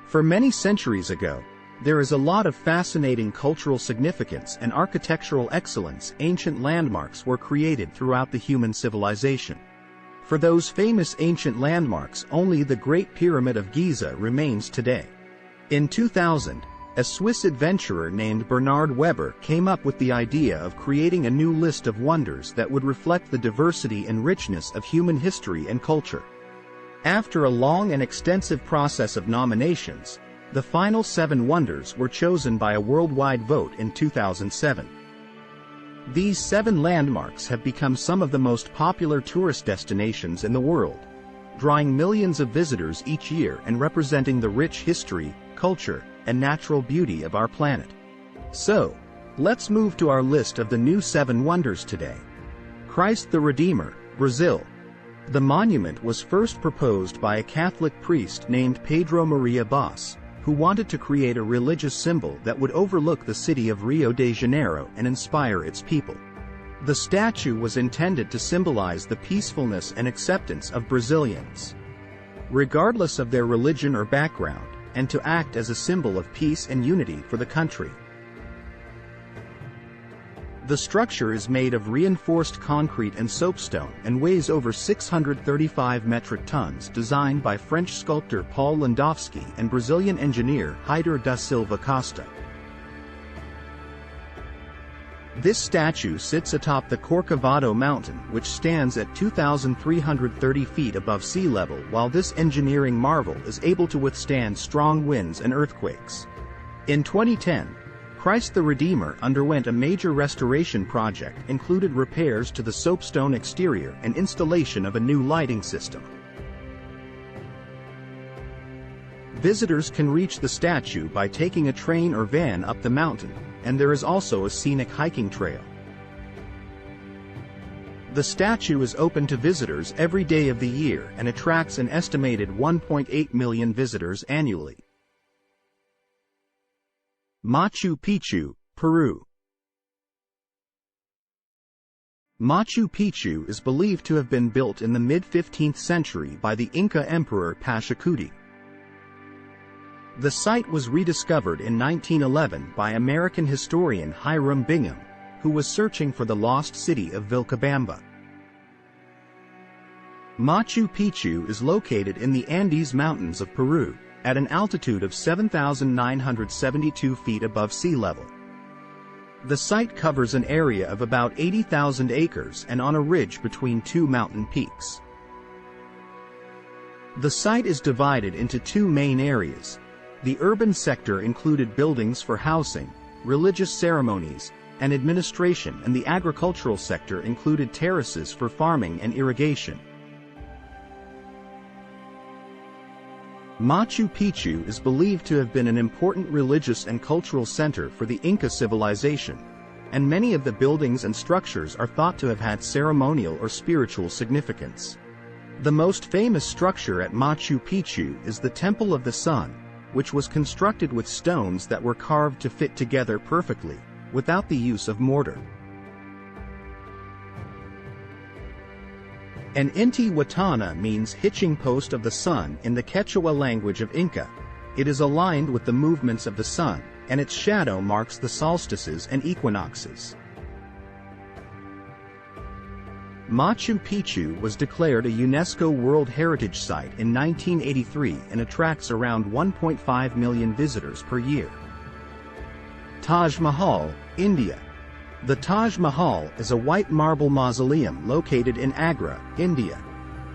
For many centuries ago, there is a lot of fascinating cultural significance and architectural excellence. Ancient landmarks were created throughout the human civilization. For those famous ancient landmarks, only the Great Pyramid of Giza remains today. In 2000, a Swiss adventurer named Bernard Weber came up with the idea of creating a new list of wonders that would reflect the diversity and richness of human history and culture. After a long and extensive process of nominations, the final 7 wonders were chosen by a worldwide vote in 2007. These 7 landmarks have become some of the most popular tourist destinations in the world, drawing millions of visitors each year and representing the rich history, culture, and natural beauty of our planet. So, let's move to our list of the new 7 wonders today. Christ the Redeemer, Brazil. The monument was first proposed by a Catholic priest named Pedro Maria Boss, who wanted to create a religious symbol that would overlook the city of Rio de Janeiro and inspire its people. The statue was intended to symbolize the peacefulness and acceptance of Brazilians, regardless of their religion or background, and to act as a symbol of peace and unity for the country. The structure is made of reinforced concrete and soapstone and weighs over 635 metric tons, designed by French sculptor Paul Landowski and Brazilian engineer Heitor da Silva Costa. This statue sits atop the Corcovado mountain, which stands at 2,330 feet above sea level. While this engineering marvel is able to withstand strong winds and earthquakes. In 2010, Christ the Redeemer underwent a major restoration project, included repairs to the soapstone exterior and installation of a new lighting system. Visitors can reach the statue by taking a train or van up the mountain, and there is also a scenic hiking trail. The statue is open to visitors every day of the year and attracts an estimated 1.8 million visitors annually. Machu Picchu, Peru. Machu Picchu is believed to have been built in the mid-15th century by the Inca Emperor Pachacuti. The site was rediscovered in 1911 by American historian Hiram Bingham, who was searching for the lost city of Vilcabamba. Machu Picchu is located in the Andes Mountains of Peru, at an altitude of 7,972 feet above sea level. The site covers an area of about 80,000 acres and on a ridge between 2 mountain peaks. The site is divided into 2 main areas. The urban sector included buildings for housing, religious ceremonies, and administration, and the agricultural sector included terraces for farming and irrigation. Machu Picchu is believed to have been an important religious and cultural center for the Inca civilization, and many of the buildings and structures are thought to have had ceremonial or spiritual significance. The most famous structure at Machu Picchu is the Temple of the Sun, which was constructed with stones that were carved to fit together perfectly, without the use of mortar. An Inti-Huatana means hitching post of the sun in the Quechua language of Inca. It is aligned with the movements of the sun, and its shadow marks the solstices and equinoxes. Machu Picchu was declared a UNESCO World Heritage Site in 1983 and attracts around 1.5 million visitors per year. Taj Mahal, India. The Taj Mahal is a white marble mausoleum located in Agra, India.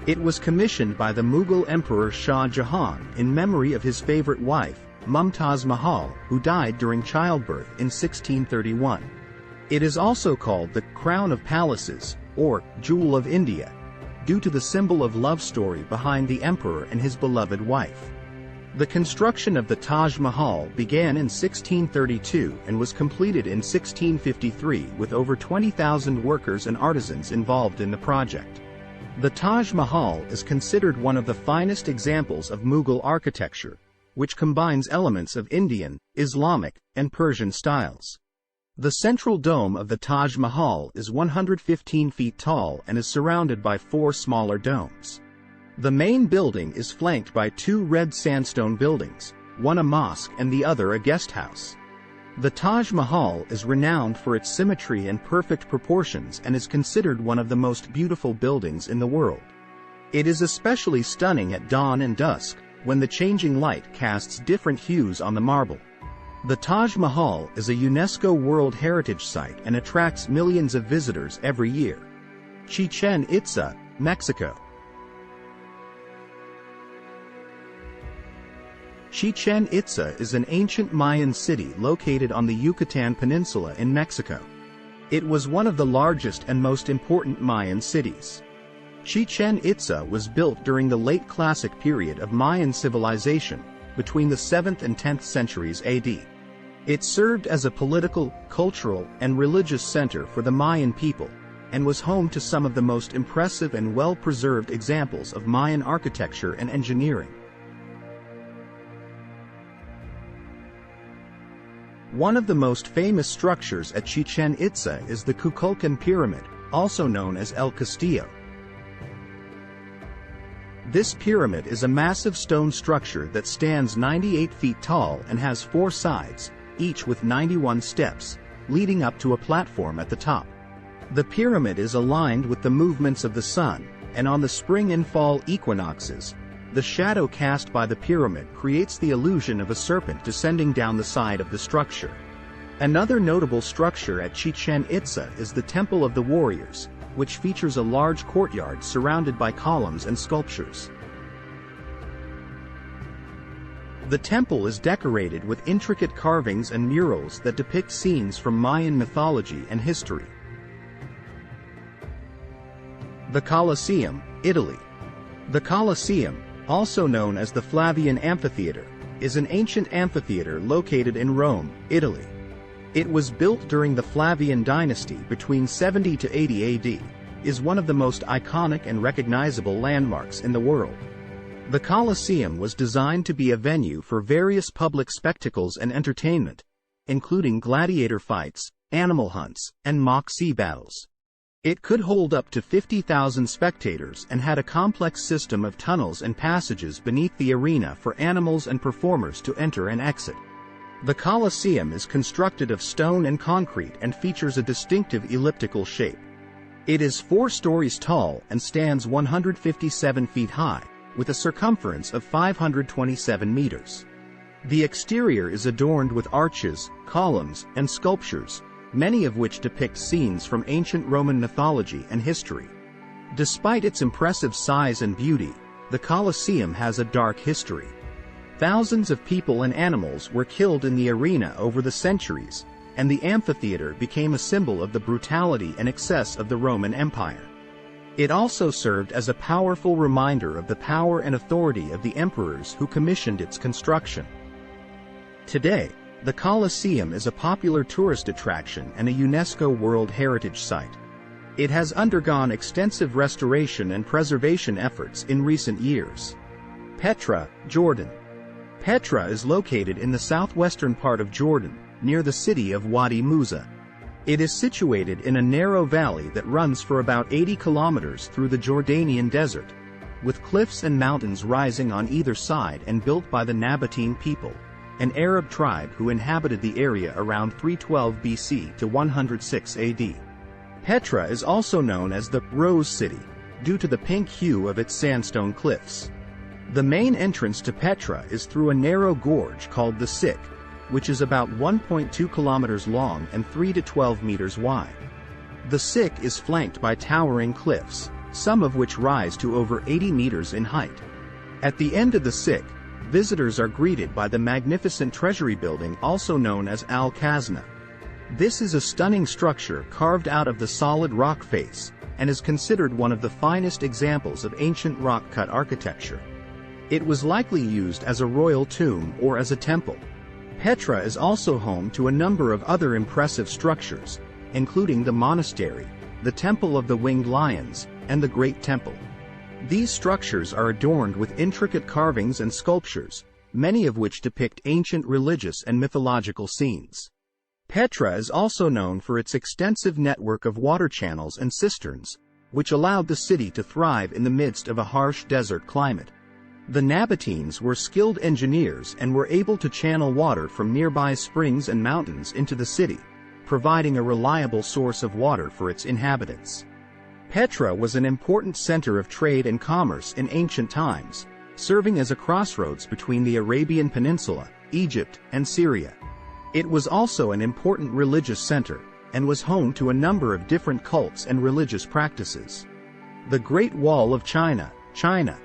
It was commissioned by the Mughal Emperor Shah Jahan in memory of his favorite wife, Mumtaz Mahal, who died during childbirth in 1631. It is also called the Crown of Palaces, or Jewel of India, due to the symbol of love story behind the emperor and his beloved wife. The construction of the Taj Mahal began in 1632 and was completed in 1653 with over 20,000 workers and artisans involved in the project. The Taj Mahal is considered one of the finest examples of Mughal architecture, which combines elements of Indian, Islamic, and Persian styles. The central dome of the Taj Mahal is 115 feet tall and is surrounded by 4 smaller domes. The main building is flanked by 2 red sandstone buildings, one a mosque and the other a guest house. The Taj Mahal is renowned for its symmetry and perfect proportions and is considered one of the most beautiful buildings in the world. It is especially stunning at dawn and dusk, when the changing light casts different hues on the marble. The Taj Mahal is a UNESCO World Heritage Site and attracts millions of visitors every year. Chichen Itza, Mexico. Chichen Itza is an ancient Mayan city located on the Yucatan Peninsula in Mexico. It was one of the largest and most important Mayan cities. Chichen Itza was built during the late Classic period of Mayan civilization, between the 7th and 10th centuries AD. It served as a political, cultural, and religious center for the Mayan people, and was home to some of the most impressive and well-preserved examples of Mayan architecture and engineering. One of the most famous structures at Chichen Itza is the Kukulkan Pyramid, also known as El Castillo. This pyramid is a massive stone structure that stands 98 feet tall and has 4 sides, each with 91 steps, leading up to a platform at the top. The pyramid is aligned with the movements of the sun, and on the spring and fall equinoxes, the shadow cast by the pyramid creates the illusion of a serpent descending down the side of the structure. Another notable structure at Chichen Itza is the Temple of the Warriors, which features a large courtyard surrounded by columns and sculptures. The temple is decorated with intricate carvings and murals that depict scenes from Mayan mythology and history. The Colosseum, Italy. The Colosseum, also known as the Flavian Amphitheater, is an ancient amphitheater located in Rome, Italy. It was built during the Flavian dynasty between 70 to 80 AD, is one of the most iconic and recognizable landmarks in the world. The Colosseum was designed to be a venue for various public spectacles and entertainment, including gladiator fights, animal hunts, and mock sea battles. It could hold up to 50,000 spectators and had a complex system of tunnels and passages beneath the arena for animals and performers to enter and exit. The Colosseum is constructed of stone and concrete and features a distinctive elliptical shape. It is 4 stories tall and stands 157 feet high, with a circumference of 527 meters. The exterior is adorned with arches, columns, and sculptures, many of which depict scenes from ancient Roman mythology and history. Despite its impressive size and beauty, the Colosseum has a dark history. Thousands of people and animals were killed in the arena over the centuries, and the amphitheater became a symbol of the brutality and excess of the Roman Empire. It also served as a powerful reminder of the power and authority of the emperors who commissioned its construction. Today, the Colosseum is a popular tourist attraction and a UNESCO World Heritage Site. It has undergone extensive restoration and preservation efforts in recent years. Petra, Jordan. Petra is located in the southwestern part of Jordan, near the city of Wadi Musa. It is situated in a narrow valley that runs for about 80 kilometers through the Jordanian desert, with cliffs and mountains rising on either side and built by the Nabatean people, an Arab tribe who inhabited the area around 312 BC to 106 AD. Petra is also known as the Rose City, due to the pink hue of its sandstone cliffs. The main entrance to Petra is through a narrow gorge called the Sik, which is about 1.2 kilometers long and 3 to 12 meters wide. The Sik is flanked by towering cliffs, some of which rise to over 80 meters in height. At the end of the Sik, visitors are greeted by the magnificent treasury building also known as Al-Khazna. This is a stunning structure carved out of the solid rock face, and is considered one of the finest examples of ancient rock-cut architecture. It was likely used as a royal tomb or as a temple. Petra is also home to a number of other impressive structures, including the monastery, the Temple of the Winged Lions, and the Great Temple. These structures are adorned with intricate carvings and sculptures, many of which depict ancient religious and mythological scenes. Petra is also known for its extensive network of water channels and cisterns, which allowed the city to thrive in the midst of a harsh desert climate. The Nabateans were skilled engineers and were able to channel water from nearby springs and mountains into the city, providing a reliable source of water for its inhabitants. Petra was an important center of trade and commerce in ancient times, serving as a crossroads between the Arabian Peninsula, Egypt, and Syria. It was also an important religious center, and was home to a number of different cults and religious practices. The Great Wall of China, China.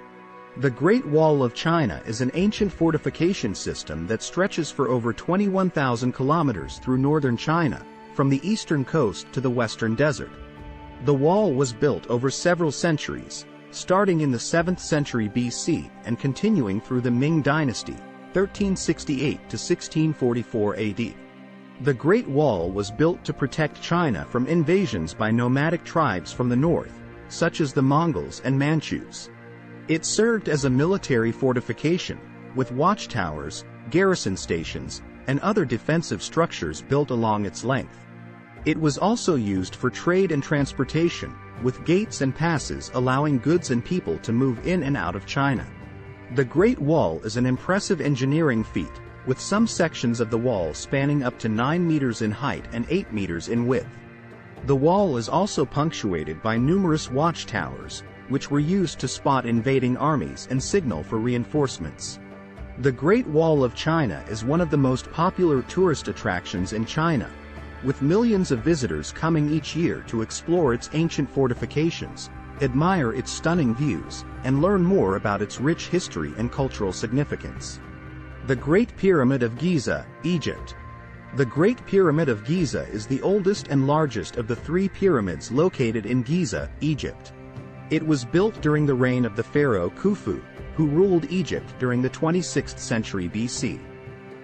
The Great Wall of China is an ancient fortification system that stretches for over 21,000 kilometers through northern China, from the eastern coast to the western desert. The wall was built over several centuries, starting in the 7th century BC and continuing through the Ming Dynasty, 1368 to 1644 AD. The Great Wall was built to protect China from invasions by nomadic tribes from the north, such as the Mongols and Manchus. It served as a military fortification, with watchtowers, garrison stations, and other defensive structures built along its length. It was also used for trade and transportation, with gates and passes allowing goods and people to move in and out of China. The Great Wall is an impressive engineering feat, with some sections of the wall spanning up to 9 meters in height and 8 meters in width. The wall is also punctuated by numerous watchtowers, which were used to spot invading armies and signal for reinforcements. The Great Wall of China is one of the most popular tourist attractions in China, with millions of visitors coming each year to explore its ancient fortifications, admire its stunning views, and learn more about its rich history and cultural significance. The Great Pyramid of Giza, Egypt. The Great Pyramid of Giza is the oldest and largest of the 3 pyramids located in Giza, Egypt. It was built during the reign of the pharaoh Khufu, who ruled Egypt during the 26th century BC.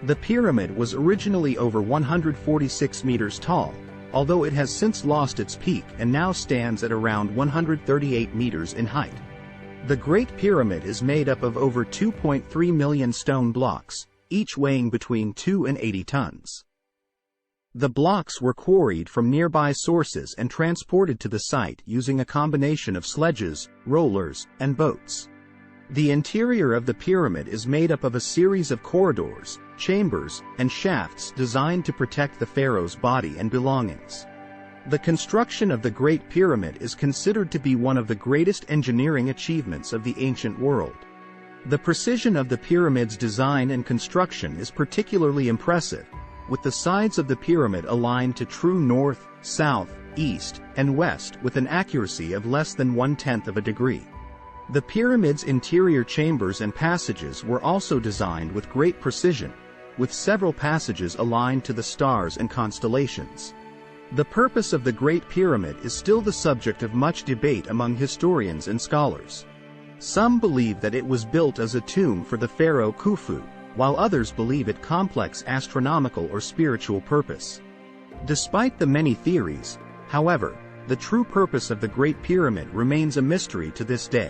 The pyramid was originally over 146 meters tall, although it has since lost its peak and now stands at around 138 meters in height. The Great Pyramid is made up of over 2.3 million stone blocks, each weighing between 2 and 80 tons. The blocks were quarried from nearby sources and transported to the site using a combination of sledges, rollers, and boats. The interior of the pyramid is made up of a series of corridors, chambers, and shafts designed to protect the pharaoh's body and belongings. The construction of the Great Pyramid is considered to be one of the greatest engineering achievements of the ancient world. The precision of the pyramid's design and construction is particularly impressive, with the sides of the pyramid aligned to true north, south, east, and west with an accuracy of less than 1/10 of a degree. The pyramid's interior chambers and passages were also designed with great precision, with several passages aligned to the stars and constellations. The purpose of the Great Pyramid is still the subject of much debate among historians and scholars. Some believe that it was built as a tomb for the pharaoh Khufu, while others believe it complex astronomical or spiritual purpose. Despite the many theories, however, the true purpose of the Great Pyramid remains a mystery to this day.